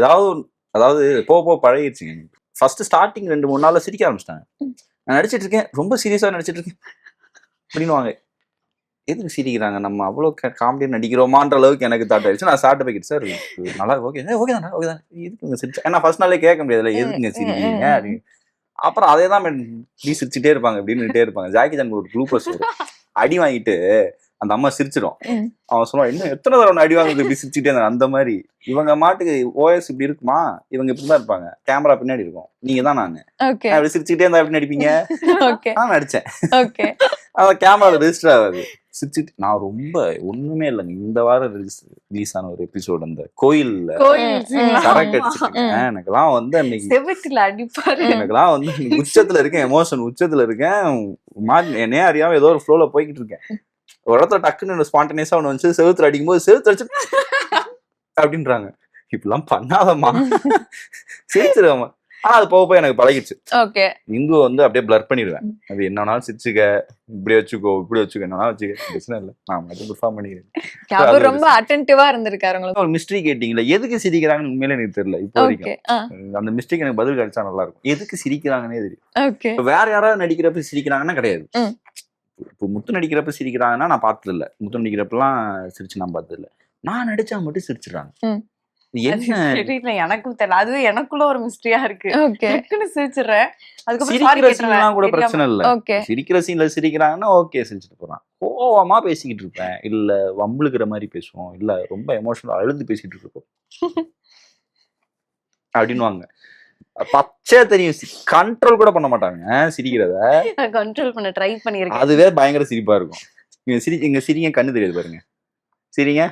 அதாவது போக பழகிடுச்சுங்க. ஃபர்ஸ்ட் ஸ்டார்டிங் 2-3 நாள்ல சிரிக்க ஆரம்பிச்சிட்டாங்க. நான் நடிச்சிட்டு இருக்கேன், ரொம்ப சீரியஸா நடிச்சிட்டு இருக்கேன் அப்படின்னுவாங்க. எதுக்கு சிரிக்கிறாங்க, நம்ம அவ்வளோ காமெடியா நடிக்கிறோமான்ற அளவுக்கு எனக்கு தாட் ஆயிடுச்சு. நான் சாப்பிட்டு போய்கிட்டு சார் நல்லா ஓகே ஓகே தானே ஓகே தான் எதுக்கு சிரிச்சா, ஏன்னா ஃபர்ஸ்ட் நாளே கேட்க முடியாதுல்ல எதுக்குங்க சிரிக்கிறீங்க அப்படின்னு. அப்புறம் அதே தான் சிரிச்சுட்டே இருப்பாங்க அப்படின்னுட்டே இருப்பாங்க. ஜாக்கி சான் ஒரு குரூப்பர்ஸ் அடி வாங்கிட்டு அந்த அம்மா சிரிச்சிடும். அவன் சொல்லுவான், இன்னும் எத்தனை தடவை அடி வாங்குறது இப்படி சிரிச்சுட்டே இருந்தாங்க. அந்த மாதிரி இவங்க மாட்டுக்கு ஓஎஸ் இப்படி இருக்குமா, இவங்க இப்படிதான் இருப்பாங்க, கேமரா பின்னாடி இருக்கும், நீங்க தான் நான் அப்படி சிரிச்சுட்டே இருந்தா எப்படி நடிப்பீங்க, நான் நடிச்சேன். அவன் கேமரால ரெஜிஸ்டர் ஆகாது. சிரிச்சுட்டு நான் ரொம்ப ஒண்ணுமே இல்லைங்க. இந்த வாரம் ரிலீஸ் ஆன ஒரு எபிசோட், அந்த கோயில்ல சரக்கு அடிச்சிருக்கேன். எனக்கெல்லாம் வந்து அன்னைக்கு செவத்துல அடிப்பாரு. எனக்கெல்லாம் வந்து உச்சத்துல இருக்கேன், எமோஷன் உச்சத்துல இருக்கேன். என்னையே அறியாம ஏதோ ஒரு ஃப்ளோல போய்கிட்டு இருக்கேன். ஒரு இடத்துல டக்குன்னு ஸ்பான்டேனியஸா ஒண்ணு வந்து செவுத்துல அடிக்கும் போது செவுத்துல அடிச்சு அப்படின்றாங்க. இப்படிலாம் பண்ணாதம்மா, சிரிச்சிருவாமா. ஆனா அது போக போய் எனக்கு பழகிடுச்சு. இந்து வந்து அப்படியே பிளர் பண்ணிடுவேன். அது என்னன்னாலும் சிரிச்சுக்க, இப்படி வச்சுக்கோ இப்படி வச்சுக்கோ, என்னன்னா வச்சுக்க, பிரச்சனை இல்லை, நான் மட்டும் பெர்ஃபார்ம் பண்ணிக்கிறேன். ரொம்ப அட்டென்டிவா இருந்திருக்காரு. ஒரு மிஸ்ட்ரி கேட்டீங்களா, எதுக்கு சிரிக்கிறாங்கன்னு உண்மையிலே எனக்கு தெரியல இப்போ வரைக்கும். அந்த மிஸ்டேக் எனக்கு பதில் கிடைச்சா நல்லா இருக்கும். எதுக்கு சிரிக்கிறாங்கன்னே தெரியும். வேற யாராவது நடிக்கிறப்ப சிரிக்கிறாங்கன்னா கிடையாது. இப்போ முத்து நடிக்கிறப்ப சிரிக்கிறாங்கன்னா நான் பார்த்தது இல்லை. முத்து நடிக்கிறப்பெல்லாம் சிரிச்சு நான் பார்த்தது இல்லை. நான் நடிச்சா மட்டும் சிரிச்சிடறாங்க. என்ன எனக்கும் தெரியல, அதுவே எனக்குள்ள ஒரு மிஸ்டரியா இருக்கு. சிரிச்சிடுறேன், சிரிக்கிற சீன்லாம் கூட பிரச்சனை இல்ல. சிரிக்கிற சீன்ல சிரிக்கிறாங்கன்னா ஓகே, சிரிச்சுட்டு போறான். கோவமா பேசிக்கிட்டு இருப்பேன், இல்ல வம்புழுக்கிற மாதிரி பேசுவோம், இல்ல ரொம்ப எமோஷனல் அழுது பேசிட்டு இருப்போம் அப்படின்னுவாங்க. பச்சை தெரியும், கண்ட்ரோல் கூட பண்ண மாட்டாங்க சிரிக்கிறத. கண்ட்ரோல் பண்ண ட்ரை பண்ணிருக்கேன், அதுவே பயங்கர சிரிப்பா இருக்கும். இங்க சிரிங்க, கண்ணு தெரியாது பாருங்க, சிரிங்க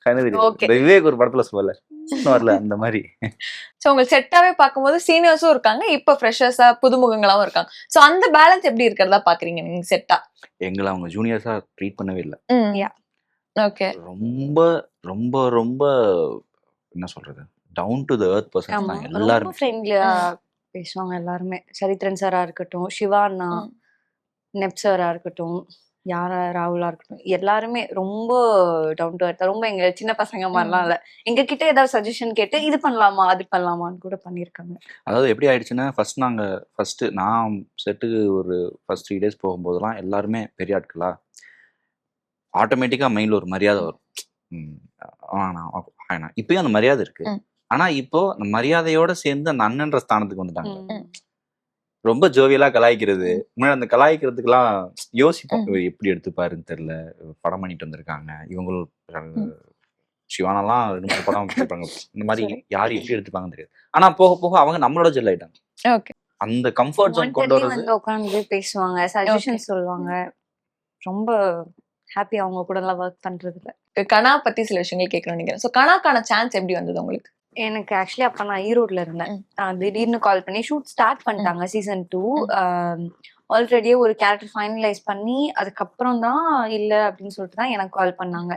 கண்ணு தெரியாது. விவேக் ஒரு படத்துல சொல்லல வரல அந்த மாதிரி. உங்களுக்கு செட்டாவே பார்க்கும்போது சீனியர்ஸும் இருக்காங்க, இப்ப ஃப்ரெஷர்ஸா புதுமுகங்களாவும் இருக்காங்க. சோ அந்த பேலன்ஸ் எப்படி இருக்கிறதா பாக்குறீங்க நீங்க செட்டா? எங்களை அவங்க ஜூனியர்ஸா ட்ரீட் பண்ணவே இல்லை. ரொம்ப ரொம்ப ரொம்ப என்ன சொல்றது, down to the earth persons தான் எல்லாரும். ஃப்ரெண்ட்லியா பேசுவாங்க எல்லாருமே. சரித்ரன் சாரா இருக்கட்டும், சிவா அண்ணா, நெப் சாரா இருக்கட்டும், ராகுலா இருக்கட்டும், எல்லாருமே ரொம்ப டவுன் டு எர்த். ரொம்ப எங்க சின்ன பசங்க மாதிரிலாம் இல்ல. எங்க கிட்ட ஏதாவது சஜஷன் கேட்டு இது பண்ணலாமா அது பண்ணலாமான்னு கூட பண்ணிருக்காங்க. அதாவது எப்படி ஆயிடுச்சுன்னா, ஃபர்ஸ்ட் நான் செட்டுக்கு ஒரு ஃபர்ஸ்ட் 3 டேஸ் போகும்போதெல்லாம் எல்லாருமே பெரிய ஆட்களா, ஆட்டோமேட்டிக்கா மைண்ட்ல ஒரு மரியாதை வரும். இப்பயும் அந்த மரியாதை இருக்கு. ஆனா இப்போ அந்த மரியாதையோட சேர்ந்து அந்த அண்ணன்ற ஸ்தானத்துக்கு வந்துட்டாங்க. ரொம்ப ஜோவியலா கலாய்க்கிறது. முன்னாடி அந்த கலாய்க்கிறதுக்கெல்லாம் யோசிப்போம், எப்படி எடுத்துப்பாருன்னு தெரியல, படம் பண்ணிட்டு வந்திருக்காங்க இவங்களும். சிவானெல்லாம் 2-3 படம் இருப்பாங்க, இந்த மாதிரி யாரும் எப்படி எடுத்துப்பாங்கன்னு தெரியாது. ஆனா போக போக அவங்க நம்மளோட ஜெல் ஆயிட்டாங்க. அந்த கம்ஃபர்ட் ஜோன் கொண்டு வரது, உட்காந்து பேசுவாங்க, சஜஷன் சொல்லுவாங்க. ரொம்ப ஹாப்பி அவங்க கூட எல்லாம் ஒர்க் பண்றதுல. கனா பத்தி சில விஷயங்கள் கேட்கணும்னு நினைக்கிறேன். சோ கனாக்கான சான்ஸ் எப்படி வந்தது உங்களுக்கு? எனக்கு ஆக்சுவலி அப்ப நான் ஈரோட்ல இருந்தேன். திடீர்னு கால் பண்ணி ஷூட் ஸ்டார்ட் பண்ணிட்டாங்க சீசன் 2. ஆல்ரெடியே ஒரு கேரக்டர் ஃபைனலைஸ் பண்ணி அதுக்கப்புறம் தான் இல்ல அப்படின்னு சொல்லிட்டு தான் எனக்கு கால் பண்ணாங்க.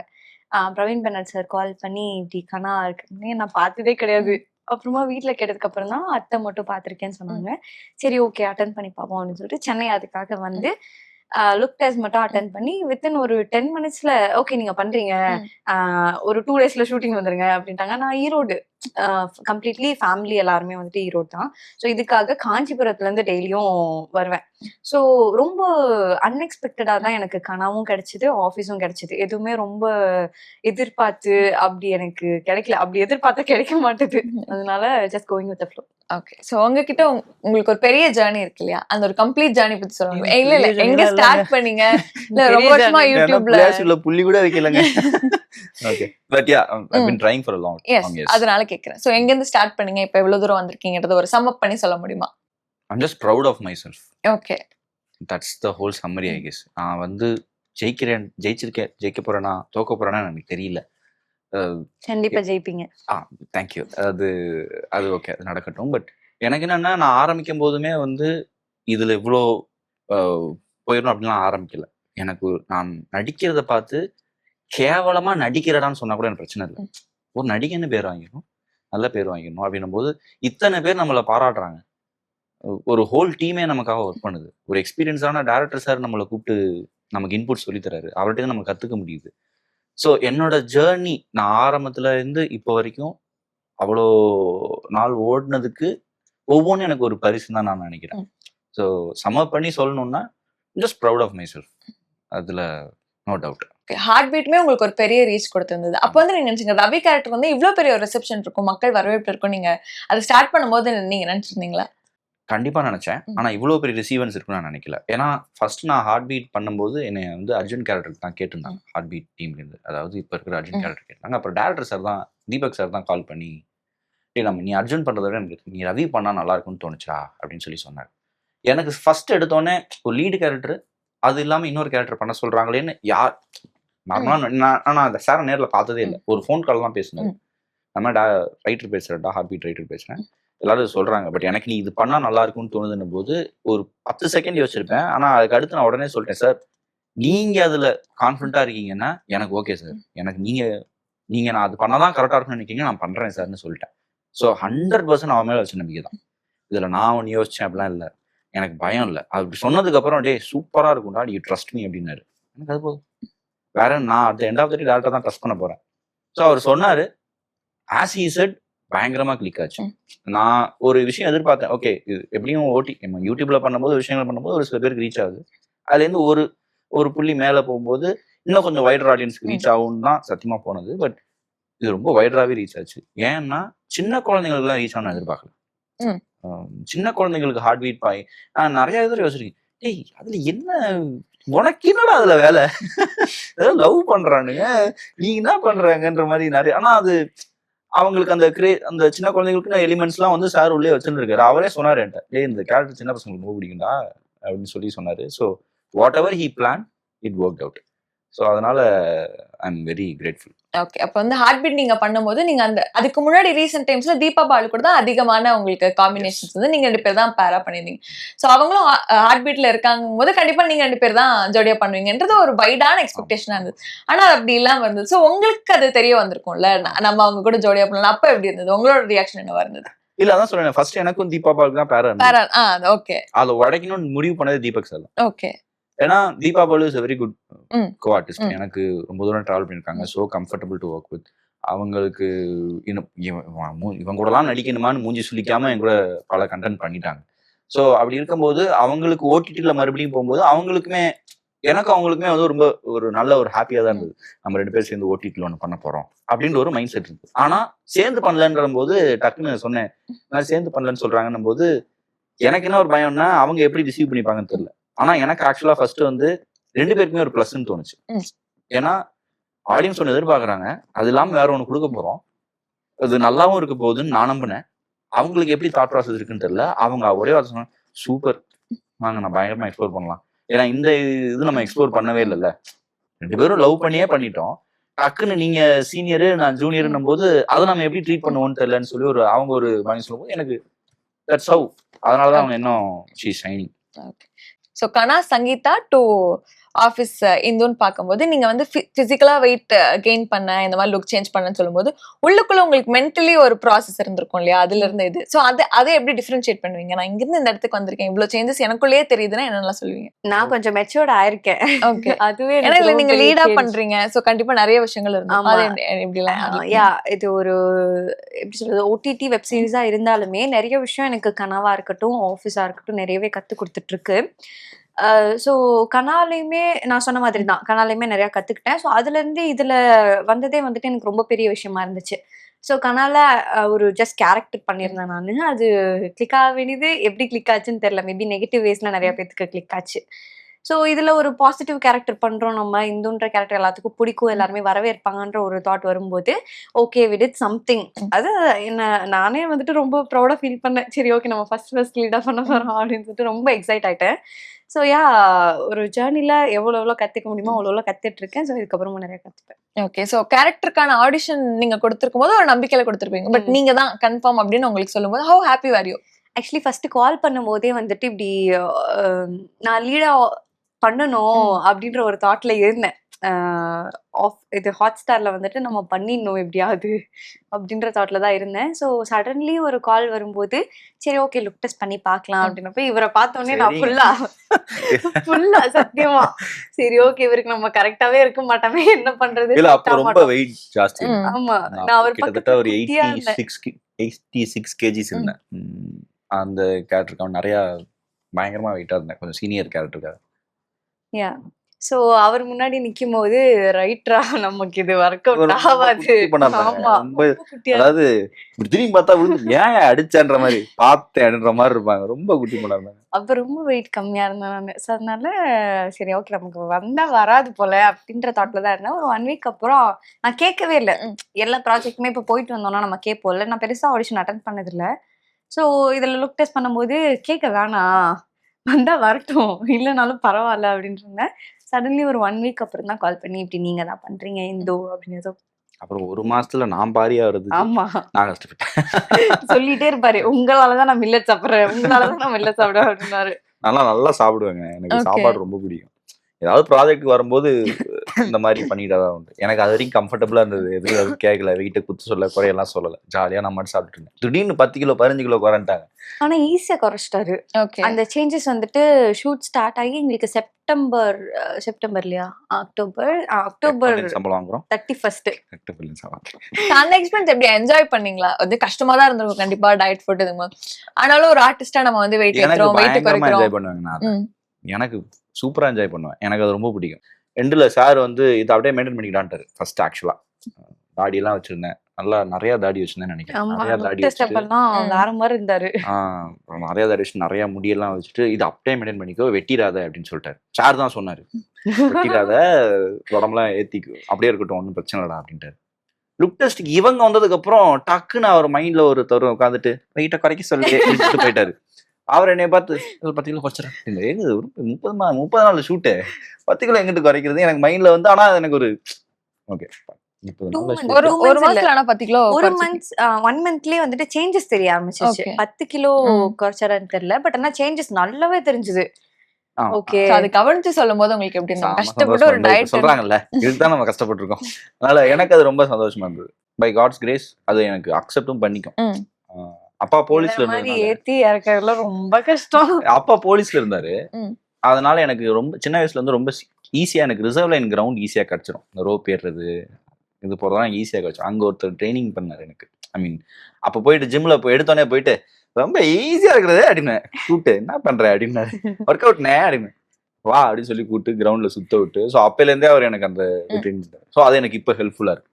பிரவீன் பென்னட் சார் கால் பண்ணி இப்படி கனா இருக்குன்னு நான் பார்த்ததே கிடையாது. அப்புறமா வீட்டுல கேட்டதுக்கு அப்புறம் தான் அத்தை மட்டும் பார்த்திருக்கேன்னு சொன்னாங்க. சரி ஓகே அட்டன் பண்ணி பார்ப்போம் அப்படின்னு சொல்லிட்டு சென்னை அதுக்காக வந்து லுக் டெஸ்ட் மட்டும் அட்டென்ட் பண்ணி வித்தின் ஒரு 10 மினிட்ஸ்ல ஓகே நீங்க பண்றீங்க, ஒரு 2 டேஸ்ல ஷூட்டிங் வந்துருங்க அப்படின்ட்டாங்க. நான் ஈரோடு, கம்ப்ளீட்லி ஃபேமிலி எல்லாருமே வந்துட்டு ஈரோடு தான். ஸோ இதுக்காக காஞ்சிபுரத்துல இருந்து டெய்லியும் வருவேன். ஸோ ரொம்ப அன்எக்ஸ்பெக்டடா தான் எனக்கு கனாவும் கிடைச்சது, ஆஃபீஸும் கிடைச்சது. எதுவுமே ரொம்ப எதிர்பார்த்து அப்படி எனக்கு கிடைக்கல. அப்படி எதிர்பார்த்தா கிடைக்க மாட்டேது. அதனால just going with the flow. Okay. So உங்ககிட்ட உங்களுக்கு ஒரு பெரிய ஜர்னி இருக்கு இல்லையா, அந்த ஒரு கம்ப்ளீட் ஜர்னி பத்தி சொல்லுங்க. இல்ல எங்க ஸ்டார்ட் பண்ணீங்க, இல்ல ரொம்ப வருஷமா யூடியூப்ல பிளேஸ்ல புள்ளி கூட வைக்கலங்க. Okay but ya I been trying for a long time. அதனால கேக்குறேன். சோ எங்க இருந்து ஸ்டார்ட் பண்ணீங்க, இப்போ எவ்வளவு தூரம் வந்திருக்கீங்கன்றத ஒரு சம் அப் பண்ணி சொல்ல முடியுமா? I'm just proud of myself. Okay, that's the whole summary I guess. நான் வந்து ஜெயிக்க போறேனா தோக்க போறேனா எனக்கு தெரியல. கண்டிப்பா ஜெயிப்பீங்க. தேங்க்யூ. அது ஓகே, அது நடக்கட்டும். பட் எனக்கு என்னன்னா, நான் ஆரம்பிக்கும் போதுமே வந்து இதுல இவ்வளோ போயிடணும் அப்படின்லாம் ஆரம்பிக்கல. எனக்கு நான் நடிக்கிறத பார்த்து கேவலமா நடிக்கிறடான்னு சொன்னா கூட எனக்கு பிரச்சனை இல்லை. ஒரு நடிகன்னு பேர் வாங்கிடணும், நல்ல பேர் வாங்கிடணும் அப்படின்னும் போது இத்தனை பேர் நம்மளை பாராட்டுறாங்க. ஒரு ஹோல் டீமே நமக்காக ஒர்க் பண்ணுது. ஒரு எக்ஸ்பீரியன்ஸான டேரக்டர் சார் நம்மளை கூப்பிட்டு நமக்கு இன்புட் சொல்லித்தராரு. அவர்கிட்ட நம்ம கத்துக்க முடியுது. ஸோ என்னோட ஜேர்னி நான் ஆரம்பத்துல இருந்து இப்போ வரைக்கும் அவ்வளோ நாள் ஓடினதுக்கு ஒவ்வொன்றும் எனக்கு ஒரு பரிசு தான் நான் நினைக்கிறேன். ஸோ சம்ம பண்ணி சொல்லணும்னா just proud of myself. அதுல நோ டவுட். ஹார்ட் பீட்டுமே உங்களுக்கு ஒரு பெரிய ரீச் கொடுத்திருந்தது. அப்போ வந்து நீங்க நினைச்சீங்க ரவி கேரக்டர் வந்து இவ்வளவு பெரிய ஒரு ரிசெப்ஷன் இருக்கும், மக்கள் வரவேற்பு இருக்கும், நீங்க அதை ஸ்டார்ட் பண்ணும்போது நீங்க நினைச்சிருந்தீங்களா? கண்டிப்பா நினைச்சேன். ஆனா இவ்வளவு பெரிய ரிசீவன்ஸ் இருக்குன்னு நான் நினைக்கல. ஏன்னா ஃபர்ஸ்ட் நான் ஹார்ட் பீட் பண்ணும்போது என்னை வந்து அர்ஜுன் கேரக்டருக்கு தான் கேட்டிருந்தாங்க. ஹார்ட் பீட் டீம்ல இருந்து, அதாவது இப்ப இருக்கிற அர்ஜுன் கேரக்டர் கேட்டாங்க. அப்புறம் டேரக்டர் சார் தான், தீபக் சார் தான் கால் பண்ணி, நம்ம நீ அர்ஜுன் பண்றத விட எனக்கு நீ ரவி பண்ணா நல்லா இருக்கும்னு தோணுச்சா அப்படின்னு சொல்லி சொன்னார். எனக்கு ஃபர்ஸ்ட் எடுத்தோடனே ஒரு லீடு கேரக்டர் அது இல்லாம இன்னொரு கேரக்டர் பண்ண சொல்றாங்களேன்னு யார் நார்மலா நான் அந்த சாரை நேர்ல பார்த்ததே இல்லை. ஒரு ஃபோன் கால் தான் பேசினேன். நம்ம ரைட்டர் பேசுறேன்டா, ஹார்ட் பீட் ரைட்டர் பேசுறேன், எல்லாரும் சொல்றாங்க. பட் எனக்கு நீ இது பண்ணா நல்லா இருக்கும்னு தோணுதுன்னும் போது ஒரு 10 செகண்ட் யோசிச்சிருப்பேன். ஆனா அதுக்கு அடுத்து நான் உடனே சொல்லிட்டேன், சார் நீங்க அதுல கான்ஃபிடண்டா இருக்கீங்கன்னா எனக்கு ஓகே சார், எனக்கு நீங்க நான் அது பண்ணாதான் கரெக்டா இருக்கும்னு நினைக்கிறீங்க, நான் பண்றேன் சார்னு சொல்லிட்டேன். ஸோ 100% அவன் மேல வச்ச நம்பிக்கை தான். இதுல நான் ஒன்று யோசிச்சேன் அப்படிலாம் இல்லை, எனக்கு பயம் இல்லை. அப்படி சொன்னதுக்கு அப்புறம் டே சூப்பரா இருக்கும்டா, நீ ட்ரஸ்ட் மீ அப்படின்னாரு. எனக்கு அது போதும், வேற நான் அந்த எண்ட் ஆஃப் த டே டேரக்டா தான் ட்ரஸ்ட் பண்ண போறேன். ஸோ அவர் சொன்னாரு, ஆஸ் ஹி செட் பயங்கரமா கிளிக் ஆச்சு. நான் ஒரு விஷயம் எதிர்பார்த்தேன், ஓகே இது எப்படியும் நம்ம யூடியூப்ல பண்ணும்போது விஷயங்கள் பண்ணும்போது ஒரு சில பேருக்கு ரீச் ஆகுது, அதுல இருந்து ஒரு புள்ளி மேல போகும்போது இன்னும் கொஞ்சம் வைடர் ஆடியன்ஸ்க்கு ரீச் ஆகும்னு தான் சத்தியமா போனது. பட் இது ரொம்ப வைடராகவே ரீச் ஆச்சு. ஏன்னா சின்ன குழந்தைங்களுக்கு எல்லாம் ரீச் ஆகணும் எதிர்பார்க்கல. சின்ன குழந்தைங்களுக்கு ஹார்ட் பீட் பாய் நான் நிறைய இதில் யோசிச்சிருக்கேன், டேய் அதுல என்ன உனக்கு என்னடா அதுல வேலை, ஏதாவது லவ் பண்றானுங்க, நீ என்ன பண்றாங்கன்ற மாதிரி நிறைய. ஆனா அது அவங்களுக்கு அந்த சின்ன குழந்தைங்களுக்கு எலிமெண்ட்ஸ் எல்லாம் வந்து சார் உள்ளே வச்சுருக்காரு. அவரே சொன்னாரு என்கிட்ட, டேய் இந்த கேரக்டர் சின்ன பசங்களுக்கு ரொம்ப பிடிக்கும்டா அப்படின்னு சொல்லி சொன்னாரு. So whatever he plan it work out. So அதனால I am very grateful. Okay, அப்போ வந்து ஹார்ட் பீட் நீங்க பண்ணும்போது நீங்க அதுக்கு முன்னாடி ரீசெண்ட் டைம்ஸ்ல தீபா பாலு கூட தான் அதிகமான உங்களுக்கு காம்பினேஷன்ஸ் வந்து நீங்க 2 பேர் தான் பேரா பண்ணிருந்தீங்க. ஸோ அவங்களும் ஹார்ட் பீட்ல இருக்காங்க போது கண்டிப்பா நீங்க 2 பேர் தான் ஜோடியா பண்ணுவீங்கன்றது ஒரு வைடான எக்ஸ்பெக்டேஷனா இருந்தது. ஆனா அது அப்படி இல்லாம இருந்தது. ஸோ உங்களுக்கு அது தெரிய வந்திருக்கும்ல, நம்ம அவங்க கூட ஜோடியா பண்ணலாம். அப்ப எப்படி இருந்தது, உங்களோட ரியாக்ஷன் என்னவா இருந்தது? இல்ல அதான் சொல்றேன், ஃபர்ஸ்ட் எனக்கும் தீபா பாலுக்கு தான் பேரா. ஓகே, அதை உடைக்கணும்னு முடிவு பண்ணது தீபக் சார் தான். ஓகே, ஏன்னா Deepa Balu is very good co artist. எனக்கு ரொம்ப தூரம் டிராவல் பண்ணிருக்காங்க. So comfortable to work with. அவங்களுக்கு இன்னும் இவங்க கூடலாம் நடிக்கணுமான்னு மூஞ்சி சுளிக்காம என் கூட பல கண்டென்ட் பண்ணிட்டாங்க. ஸோ அப்படி இருக்கும்போது அவங்களுக்கு ஓடிடியில் மறுபடியும் போகும்போது அவங்களுக்குமே வந்து ரொம்ப ஒரு நல்ல ஒரு ஹாப்பியாக தான் இருந்தது. நம்ம 2 பேரும் சேர்ந்து ஓடிடியில் ஒன்று பண்ண போறோம் அப்படின்ற ஒரு மைண்ட் செட் இருந்தது. ஆனா சேர்ந்து பண்ணலன்ற போது டக்குன்னு சொன்னேன், நான் சேர்ந்து பண்ணலன்னு சொல்றாங்கன்னும் போது எனக்கு என்ன ஒரு பயம்னா அவங்க எப்படி ரிசீவ் பண்ணிப்பாங்கன்னு தெரியல. ஆனா எனக்கு ஆக்சுவலா ஃபர்ஸ்ட் வந்து 2 பேருக்குமே ஒரு பிளஸ்ன்னு தோணுச்சு. ஏன்னா ஆடியன்ஸ் ஒன்று எதிர்பார்க்கறாங்க, அது இல்லாம வேற ஒன்று கொடுக்க போறோம், அது நல்லாவும் இருக்க போகுதுன்னு நான் நம்பினேன். அவங்களுக்கு எப்படி தாட் ப்ராசஸ் இருக்குன்னு தெரியல. அவங்க ஒரே வார்த்தை சொன்னாங்க, சூப்பர் வாங்க நான் பயங்கரமா எக்ஸ்ப்ளோர் பண்ணலாம். ஏன்னா இந்த இது நம்ம எக்ஸ்ப்ளோர் பண்ணவே இல்லைல்ல, 2 பேரும் லவ் பண்ணியே பண்ணிட்டோம். டக்குன்னு நீங்க சீனியரு நான் ஜூனியர்னும் போது அதை நம்ம எப்படி ட்ரீட் பண்ணுவோம்னு தெரியலன்னு சொல்லி அவங்க ஒரு பயன் சொல்லும்போது எனக்கு தட்ஸ் ஹவ். அதனாலதான் அவங்க இன்னும் she shining. So Kanaa Sangeetha to office இந்துன்னு பார்க்கும்போது நீங்க வந்து பிசிக்கலா வெயிட் கெயின் பண்ண, இந்த மாதிரி லுக் சேஞ்ச் பண்ணன்னு சொல்லும்போது உள்ளுக்குள்ள உங்களுக்கு மென்டலி ஒரு ப்ராசஸ் இருந்திருக்கும் இல்லையா, அதுல இருந்து இது. ஸோ அதை எப்படி டிஃபரன்ஷியேட் பண்ணுவீங்க? நான் இங்கிருந்து இந்த இடத்துக்கு வந்திருக்கேன், இவ்வளவு சேஞ்சஸ் எனக்குள்ளேயே தெரியுதுன்னா என்னெல்லாம் சொல்லுவீங்க? நான் கொஞ்சம் மெச்சூர்ட் ஆயிருக்கேன். ஓகே, அதுவே ஏன்னா இல்ல நீங்க லீடா பண்றீங்க. ஸோ கண்டிப்பா நிறைய விஷயங்கள் இருக்கும். இது ஒரு எப்படி சொல்றது, ஓடிடி வெப் சீரிஸா இருந்தாலுமே நிறைய விஷயம் எனக்கு கனவா இருக்கட்டும் ஆஃபீஸா இருக்கட்டும் நிறையவே கத்து கொடுத்துட்டு இருக்கு. ஸோ கனாலையுமே நான் சொன்ன மாதிரி தான், கனாலையுமே நிறையா கற்றுக்கிட்டேன். ஸோ அதுலேருந்து இதில் வந்ததே வந்துட்டு எனக்கு ரொம்ப பெரிய விஷயமா இருந்துச்சு. ஸோ கனால ஒரு ஜஸ்ட் கேரக்டர் பண்ணியிருந்தேன் நான். அது கிளிக் ஆக வேண்டியது எப்படி கிளிக் ஆச்சுன்னு தெரியல. மேபி நெகட்டிவ் வேஸில் நிறையா பேருக்கு கிளிக் ஆச்சு. ஸோ இதில் ஒரு பாசிட்டிவ் கேரக்டர் பண்ணுறோம், நம்ம இந்துன்ற கேரக்டர் எல்லாத்துக்கும் பிடிக்கும், எல்லாருமே வரவேற்பாங்கன்ற ஒரு தாட் வரும்போது ஓகே வி டிட் சம்திங். அது என்ன நானே வந்துட்டு ரொம்ப ப்ரௌடாக ஃபீல் பண்ணேன். சரி ஓகே நம்ம ஃபர்ஸ்ட் லீடாக பண்ண போகிறோம் அப்படின்னு சொல்லிட்டு ரொம்ப எக்ஸைட் ஆகிட்டேன். ஸோ ஒரு ஜேர்னியில் எவ்வளோ கற்றுக்க முடியுமோ அவ்வளோ கற்றுட்டு இருக்கேன். ஸோ இதுக்கப்புறமா நிறைய கற்றுப்பேன். ஓகே, ஸோ கேரக்டருக்கான ஆடிஷன் நீங்கள் கொடுத்துருக்கும் போது ஒரு நம்பிக்கையில் கொடுத்துருப்பீங்க. பட் நீங்கள் தான் கன்ஃபார்ம் அப்படின்னு உங்களுக்கு சொல்லும்போது how happy are you? Actually first கால் பண்ணும்போதே வந்துட்டு இப்படி நான் லீடா பண்ணணும் அப்படின்ற ஒரு தாட்ல இருந்தேன். இது ஹாட்ஸ்டார்ல வந்துட்டு நம்ம பண்ணிடணும் எப்படியாவது அப்படின்ற தாட்ல தான் இருந்தேன். ஸோ சடன்லி ஒரு கால் வரும்போது சரி ஓகே லுக் டெஸ்ட் பண்ணி பார்க்கலாம் அப்படின்னப்ப இவரை பார்த்தோன்னே நான் ஃபுல்லா சத்தியமா சரி ஓகே இவருக்கு நம்ம கரெக்டாவே இருக்க மாட்டோமே என்ன பண்றது இல்ல அப்ப ரொம்ப வெயிட் ஜாஸ்தி. ஆமா நான் அவர் கிட்டத்தட்ட ஒரு குட்டியா இருந்தேன். 86 கேஜிஸ் இருந்தேன். அந்த கேரக்டருக்கு நிறைய பயங்கரமா வெயிட்டா இருந்தேன், கொஞ்சம் சீனியர் கேரக்டருக்காக. சோ அவர் முன்னாடி நிக்கும் போது ரைட்ரா நமக்கு இது ஒர்க் அவுட் ஆகாது. ஆமா அதாவது திரும்பி பார்த்தா ஏன் அடிச்சன்ற மாதிரி பார்த்தேன்ற மாதிரி இருப்பாங்க. ரொம்ப குட்டி பண்ணாங்க. அப்ப ரொம்ப வெயிட் கம்மியா இருந்தேன் நானு. ஸோ அதனால சரி ஓகே நமக்கு வந்தா வராது போல அப்படின்ற தாட்ல தான் இருந்தேன். ஒரு 1 வீக் அப்புறம் நான் கேட்கவே இல்லை. எல்லா ப்ராஜெக்ட்டுமே இப்போ போயிட்டு வந்தோம்னா நம்ம கேட்போம்ல. நான் பெருசா ஆடிஷன் அட்டன் பண்ணது இல்லை. ஸோ இதுல லுக் டெஸ்ட் பண்ணும்போது கேட்க வேணாம் வந்தா வரட்டும் இல்லைனாலும் பரவாயில்ல அப்படின்னு இருந்தேன். சடன்லி ஒரு 1 வீக் அப்புறம் தான் கால் பண்ணி இப்படி நீங்க தான் பண்றீங்க இந்தோ அப்படின்னு. அப்புறம் ஒரு மாசத்துல நான் பாரியா வருது. ஆமா நான் கஷ்டப்பட்டேன். சொல்லிட்டே இருப்பாரு உங்களாலதான் நான் மில்லட் சாப்பிடுறேன் உங்களாலதான் நான் மில்லட் சாப்பிடுவேன் அப்படின்னாரு. நல்லா சாப்பிடுவேங்க. எனக்கு சாப்பாடு ரொம்ப பிடிக்கும். ஏதாவது ப்ராஜெக்ட் வரும்போது இந்த மாதிரி பண்ணிட்டாதான் உண்டு. எனக்கு அது வரைக்கும் கம்ஃபர்டபுளா இருந்தது. எதுவும் அது கேட்கல, வீட்டை குத்து சொல்ல குறையெல்லாம் சொல்லல. ஜாலியா நான் மட்டும் சாப்பிட்டு இருந்தேன். திடீர்னு 10 கிலோ 15 கிலோ குறைஞ்சிட்டாங்க. ஆனா ஈஸியா குறைச்சிட்டாரு. அந்த சேஞ்சஸ் வந்துட்டு ஷூட் ஸ்டார்ட் ஆகி எங்களுக்கு செப்டம்பர் இல்லையா அக்டோபர் சம்பளம் வாங்குறோம் 31st. அந்த எக்ஸ்பீரியன்ஸ் எப்படி என்ஜாய் பண்ணீங்களா? அது கஷ்டமா தான் இருந்திருக்கும் கண்டிப்பா டயட் ஃபுட் இது மாதிரி. ஆனாலும் ஒரு ஆர்டிஸ்டா நம்ம வந்து வெயிட் ஏத்துறோம் வெயிட் குறைக்கிறோம். என்ஜாய் பண்ணுவாங்க. நான் எனக்கு சூப்பரா என்ஜாய் பண்ணுவேன். எனக்கு அது ரொம்ப பிடிக்கும். எண்டில் சார் வந்து இதை அப்படியே மெயின்டைன் பண்ணிக்கிட்டான்ட்டாரு. ஃபர்ஸ்ட் ஆக்சுவலா தாடி எல்லாம் வச்சிருந்தேன். நல்லா நிறைய தாடி வச்சிருந்தேன் நினைக்கிறேன். நிறைய தாடி வேற மாதிரி இருந்தாரு. நிறைய தாடி வச்சு நிறைய முடியெல்லாம் வச்சுட்டு இது அப்படியே மெயின்டைன் பண்ணிக்கோ, வெட்டிடாத அப்படின்னு சொல்லிட்டாரு. சார் தான் சொன்னாரு, வெட்டிடாத, உடம்புலாம் ஏத்திக்கு, அப்படியே இருக்கட்டும், ஒன்றும் பிரச்சனை இல்லடா அப்படின்ட்டாரு. லுக் டெஸ்ட்டுக்கு இவங்க வந்ததுக்கு அப்புறம் டக்குன்னு அவர் மைண்ட்ல ஒரு தருவம் உட்காந்துட்டு வெயிட்டை குறைக்க சொல்லி போயிட்டாரு. அவர் என்னைய பார்த்து 10 கிலோ குறைச்சிடறேன். இல்லை எங்க 30 நாள் ஷூட்டு 10 கிலோ எங்கிட்டு குறைக்கிறது எனக்கு மைண்ட்ல வந்து. ஆனா எனக்கு ஒரு ஓகே ஒரு மாசத்துல ஆனா 10 கிலோ ஒரு மந்த் 1 மந்த்லயே வந்துட்டு சேஞ்சஸ் தெரிய ஆரம்பிச்சிருச்சு. 10 கிலோ குறைச்சாரான்னு தெரியல, பட் ஆனா சேஞ்சஸ் நல்லாவே தெரிஞ்சது. ஓகே அது கவனிச்சு சொல்லும் போது உங்களுக்கு எப்படி இருந்தது? கஷ்டப்பட்டு ஒரு டயட் சொல்றாங்கல்ல, இதுதான் நம்ம கஷ்டப்பட்டு இருக்கோம். அதனால எனக்கு அது ரொம்ப சந்தோஷமா இருந்தது. பை காட்ஸ் கிரேஸ் அது எனக்கு அக்செப்டும் பண்ணிக்கும். அப்பா போலீஸ்ல இருந்தாரு, ஏத்தி இறக்கறதுல ரொம்ப கஷ்டம். அப்பா போலீஸ்ல இருந்தாரு. அதனால எனக்கு ரொம்ப சின்ன வயசுல இருந்து ரொம்ப ஈஸியா எனக்கு ரிசர்வ் லைன் கிரவுண்ட் ஈஸியா கிடைச்சிரும். இந்த ரோப் ஏறுறது இது போறதெல்லாம் ஈஸியா கிடைச்சிடும். அங்க ஒருத்தர் ட்ரைனிங் பண்ணாரு எனக்கு. ஐ மீன் அப்ப போயிட்டு ஜிம்ல போய் எடுத்தோடனே போயிட்டு ரொம்ப ஈஸியா இருக்கிறது அப்படின்னு கூப்பிட்டு என்ன பண்ற அப்படின்னாரு. ஒர்க் அவுட்னே அப்படின்னு வா அப்படின்னு சொல்லி கூப்பிட்டு கிரவுண்ட்ல சுத்த விட்டு. ஸோ அப்பையில இருந்தே அவர் எனக்கு அந்த ட்ரைனிங். ஸோ அது எனக்கு இப்ப ஹெல்ப்ஃபுல்லா இருக்கு.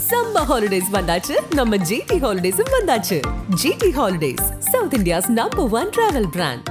சம்மர் ஹாலிடேஸ் வந்தாச்சு, நம்ம ஜிடி ஹாலிடேஸும் வந்தாச்சு. GT holidays, south India's number 1 travel brand.